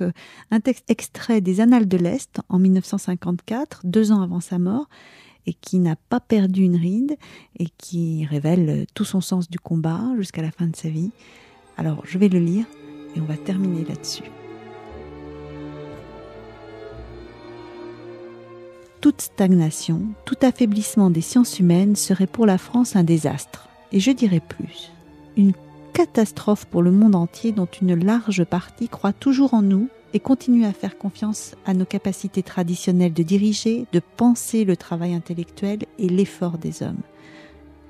un texte extrait des Annales de l'Est en 1954, 2 ans avant sa mort, et qui n'a pas perdu une ride et qui révèle tout son sens du combat jusqu'à la fin de sa vie. Alors, je vais le lire et on va terminer là-dessus. Toute stagnation, tout affaiblissement des sciences humaines serait pour la France un désastre, et je dirais plus, une catastrophe pour le monde entier dont une large partie croit toujours en nous et continue à faire confiance à nos capacités traditionnelles de diriger, de penser le travail intellectuel et l'effort des hommes.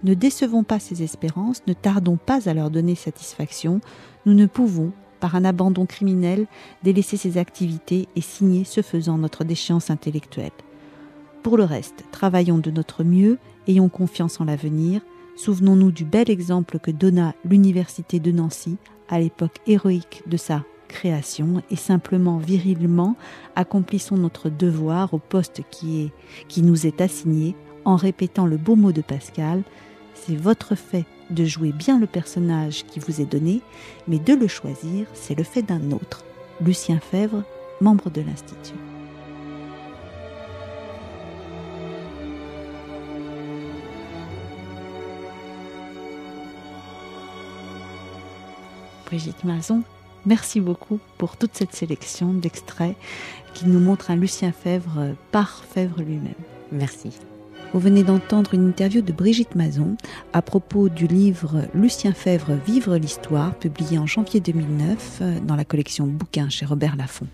Ne décevons pas ces espérances, ne tardons pas à leur donner satisfaction. Nous ne pouvons, par un abandon criminel, délaisser ces activités et signer ce faisant notre déchéance intellectuelle. Pour le reste, travaillons de notre mieux, ayons confiance en l'avenir, souvenons-nous du bel exemple que donna l'Université de Nancy à l'époque héroïque de sa création et simplement, virilement, accomplissons notre devoir au poste qui nous est assigné en répétant le beau mot de Pascal, c'est votre fait de jouer bien le personnage qui vous est donné, mais de le choisir, c'est le fait d'un autre. Lucien Febvre, membre de l'Institut. Brigitte Mazon, merci beaucoup pour toute cette sélection d'extraits qui nous montre un Lucien Febvre par Febvre lui-même. Merci. Vous venez d'entendre une interview de Brigitte Mazon à propos du livre Lucien Febvre, Vivre l'Histoire, publié en janvier 2009 dans la collection Bouquins chez Robert Laffont.